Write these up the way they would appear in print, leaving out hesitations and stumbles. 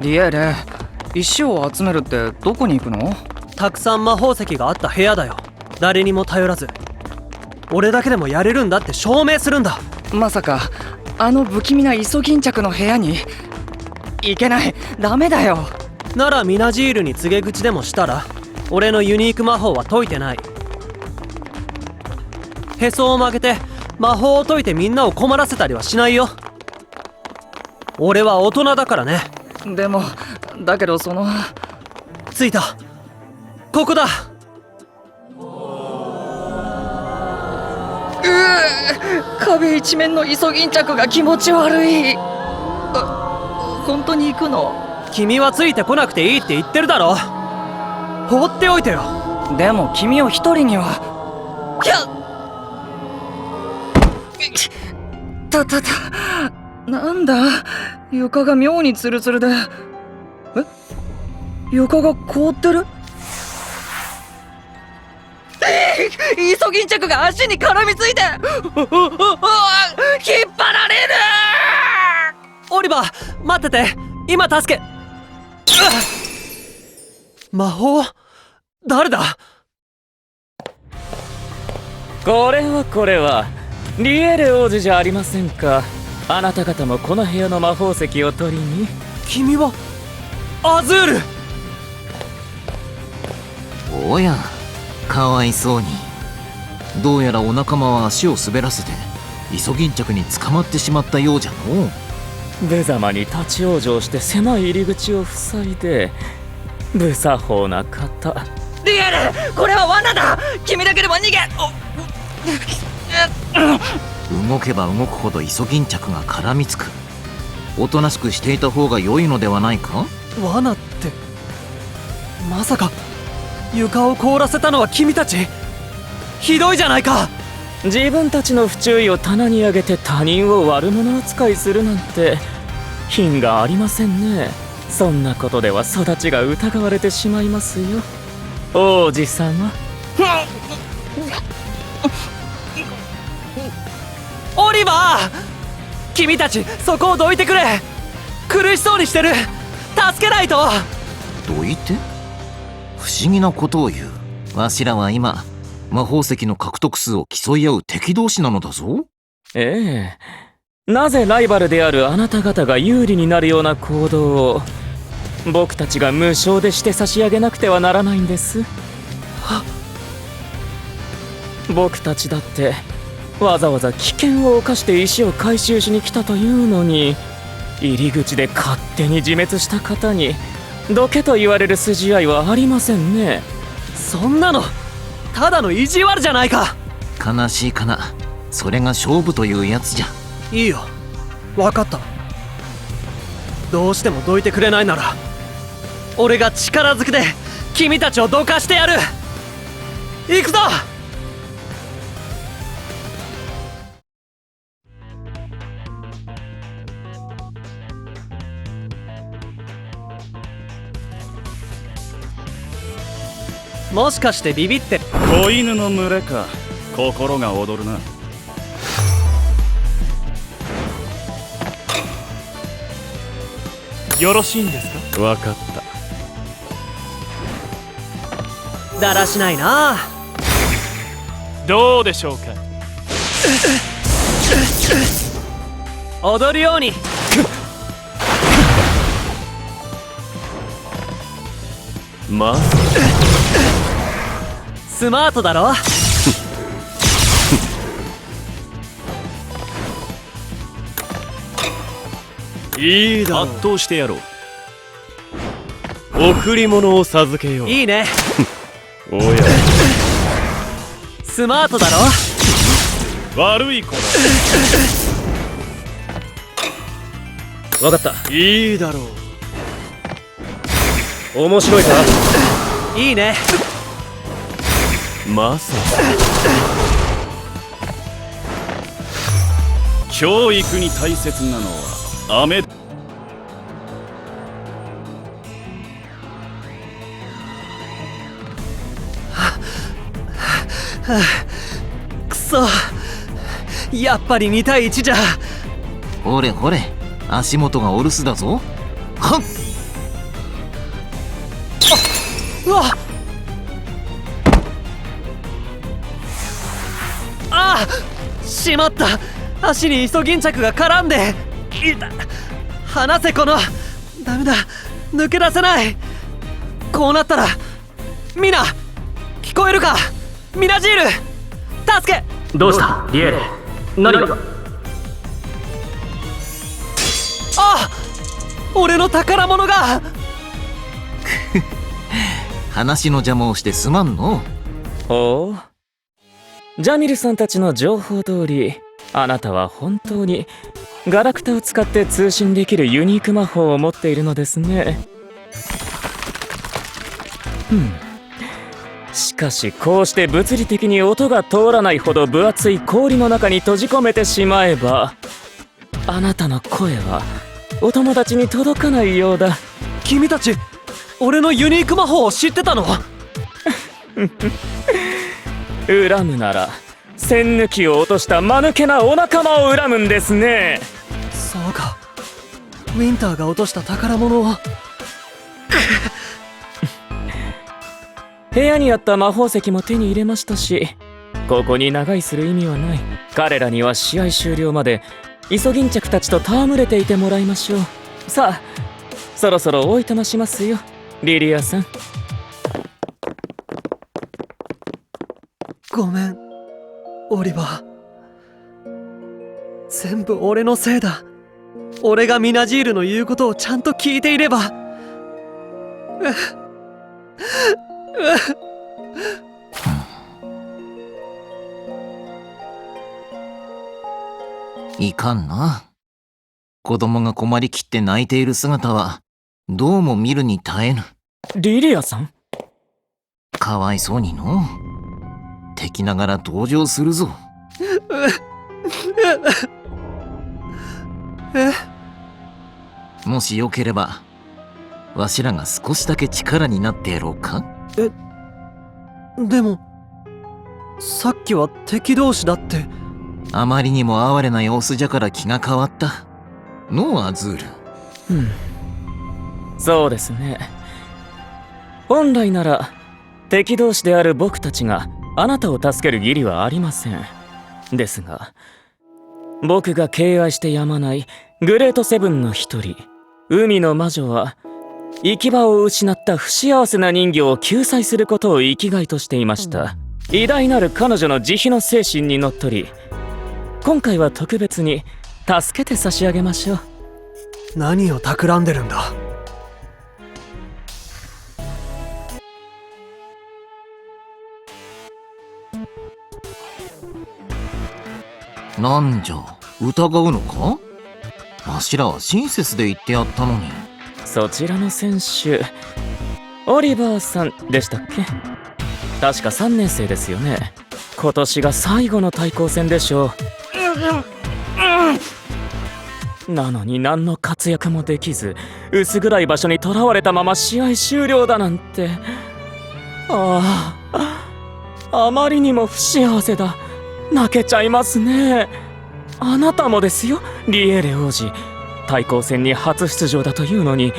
リエレ、石を集めるってどこに行くの？たくさん魔法石があった部屋だよ。誰にも頼らず俺だけでもやれるんだって証明するんだ。まさかあの不気味なイソギンチャクの部屋に？いけない、ダメだよ。ならミナジールに告げ口でもしたら？俺のユニーク魔法は解いてない。へそを曲げて魔法を解いてみんなを困らせたりはしないよ。俺は大人だからね。でもだけどその…着いた。ここだ。壁一面のイソギンチャクが気持ち悪い。本当に行くの？君はついてこなくていいって言ってるだろ。放っておいてよ。でも君を一人には…なんだ、床が妙にツルツルで。床が凍ってる？イソギンチャクが足に絡みついて引っ張られる。オリバー待ってて、今助け…魔法？誰だ？これはリエレ王子じゃありませんか。あなた方もこの部屋の魔法石を取りに。君はアズール。おや、かわいそうに。どうやらお仲間は足を滑らせてイソギンチャクに捕まってしまったようじゃのう。無様に立ち往生して狭い入り口を塞いで、無作法な方。リエル、これは罠だ。君だけでも逃げ…動けば動くほどイソギンチャクが絡みつく。おとなしくしていた方が良いのではないか？罠って、まさか床を凍らせたのは君たち？ひどいじゃないか。自分たちの不注意を棚に上げて他人を悪者扱いするなんて品がありませんね。そんなことでは育ちが疑われてしまいますよ、王子様。オリバー、君たちそこをどいてくれ。苦しそうにしてる。助けないと。どいて？不思議なことを言う。わしらは今魔法石の獲得数を競い合う敵同士なのだぞ。ええ、なぜライバルであるあなた方が有利になるような行動を僕たちが無償でして差し上げなくてはならないんです。僕たちだってわざわざ危険を冒して石を回収しに来たというのに、入り口で勝手に自滅した方にどけと言われる筋合いはありませんね。そんなのただの意地悪じゃないか。悲しいかな。それが勝負というやつじゃ。いいよ、分かった。どうしてもどいてくれないなら俺が力ずくで君たちをどかしてやる。行くぞ。もしかしてビビって…子犬の群れか。心が躍るな。よろしいんですか？わかった。だらしないな。どうでしょうか？踊るように。まあスマートだろ。いいだろう。圧倒してやろう。贈り物を授けよう。いいね。おや、スマートだろ。悪い子だ。わかった。いいだろう。面白いか？いいね。まさか教育に大切なのは飴。くそ、やっぱり2対1じゃ。ほれほれ、足元がお留守だぞ。はっ。うわっ、ああ、しまった。足にイソギンチャクが絡んで。いた、離せこの。ダメだ、抜け出せない。こうなったらミナ、聞こえるか？ミナジール、助け。どうしたリエレ、何が？あ、俺の宝物が。話の邪魔をしてすまんの。ほう、ジャミルさんたちの情報通り、あなたは本当にガラクタを使って通信できるユニーク魔法を持っているのですね。しかしこうして物理的に音が通らないほど分厚い氷の中に閉じ込めてしまえば、あなたの声はお友達に届かないようだ。君たち俺のユニーク魔法を知ってたの？恨むなら栓抜きを落とした間抜けなお仲間を恨むんですね。そうか、ウィンターが落とした宝物を。部屋にあった魔法石も手に入れましたし、ここに長居する意味はない。彼らには試合終了までイソギンチャクたちと戯れていてもらいましょう。さあ、そろそろおいとましますよ、リリアさん。ごめんオリバー、全部俺のせいだ。俺がミナジールの言うことをちゃんと聞いていれば。いかんな。子供が困りきって泣いている姿はどうも見るに耐えぬ。リリアさん？かわいそうにの。敵ながら登場するぞ。もしよければわしらが少しだけ力になってやろうか。でもさっきは敵同士だって。あまりにも哀れな様子じゃから気が変わったのアズール。そうですね。本来なら敵同士である僕たちがあなたを助ける義理はありません。ですが僕が敬愛してやまないグレートセブンの一人、海の魔女は行き場を失った不幸せな人魚を救済することを生きがいとしていました。偉大なる彼女の慈悲の精神にのっとり、今回は特別に助けて差し上げましょう。何を企んでるんだ。なんじゃ疑うのか。わしらは親切で言ってやったのに。そちらの選手、オリバーさんでしたっけ？確か3年生ですよね。今年が最後の対抗戦でしょう。なのに何の活躍もできず、薄暗い場所に囚われたまま試合終了だなんて。あまりにも不幸せだ。泣けちゃいますね。あなたもですよ、リエーレ王子。対抗戦に初出場だというのに、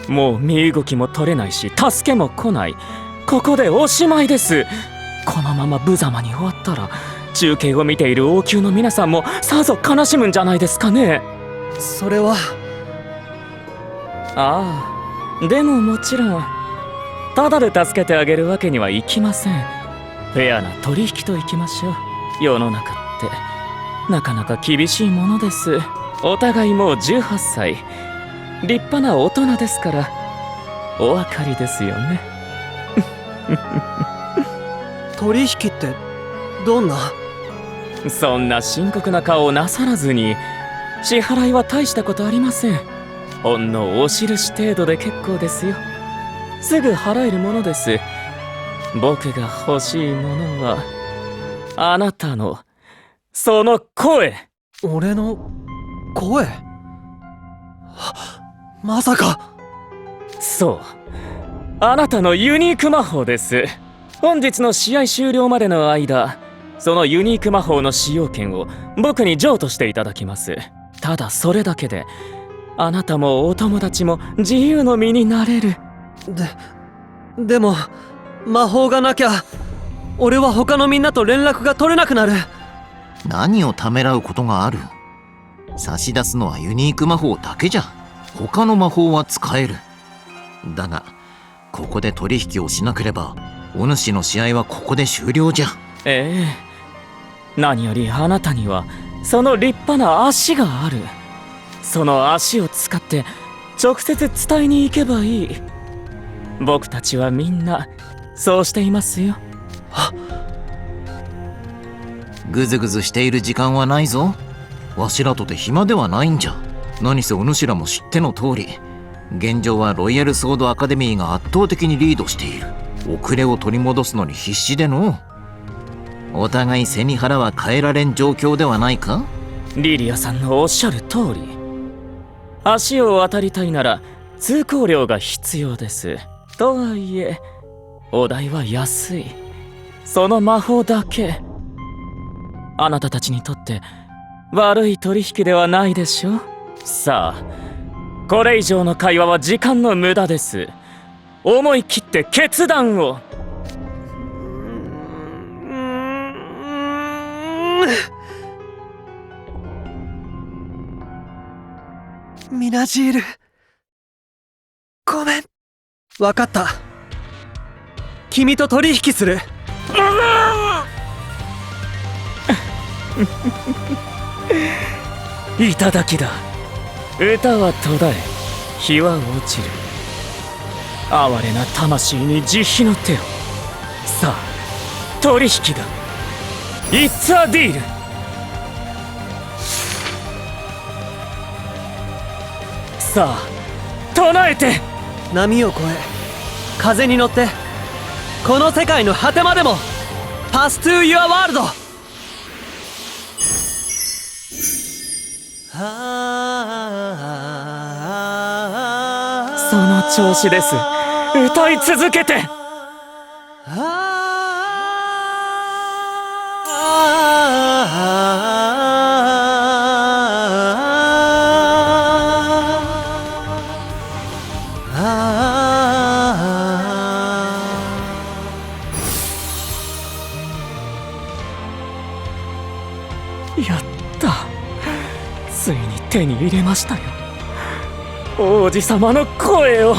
もう身動きも取れないし助けも来ない。ここでおしまいです。このまま無様に終わったら、中継を見ている王宮の皆さんもさぞ悲しむんじゃないですかね。それは。でももちろんただで助けてあげるわけにはいきません。フェアな取引といきましょう。世の中ってなかなか厳しいものです。お互いもう18歳、立派な大人ですから、お分かりですよね。取引ってどんな？そんな深刻な顔をなさらずに、支払いは大したことありません。ほんのお印程度で結構ですよ。すぐ払えるものです。僕が欲しいものはあなたのその声。俺の声？まさか。そう、あなたのユニーク魔法です。本日の試合終了までの間、そのユニーク魔法の使用権を僕に譲渡していただきます。ただそれだけで、あなたもお友達も自由の身になれる。でも魔法がなきゃ俺は他のみんなと連絡が取れなくなる。何をためらうことがある。差し出すのはユニーク魔法だけじゃ。他の魔法は使える。だがここで取引をしなければお主の試合はここで終了じゃ。ええ、何よりあなたにはその立派な足がある。その足を使って直接伝えに行けばいい。僕たちはみんなそうしていますよ。ぐずぐずしている時間はないぞ。わしらとて暇ではないんじゃ。何せお主らも知っての通り、現状はロイヤルソードアカデミーが圧倒的にリードしている。遅れを取り戻すのに必死での。お互い背に腹は変えられん状況ではないか。リリアさんのおっしゃる通り、足を渡りたいなら通行料が必要です。とはいえお代は安い。その魔法だけあなたたちにとって悪い取引ではないでしょ。さあ、これ以上の会話は時間の無駄です。思い切って決断を。ミナジール、ごめん。わかった。君と取引する。いただきだ。歌は途絶え、日は落ちる。哀れな魂に慈悲の手を。さあ、取引だ。It's a deal。さあ、唱えて。波を越え、風に乗って、この世界の果てまでも Pass to your world。 その調子です。歌い続けて。やった。ついに手に入れましたよ、王子様の声を。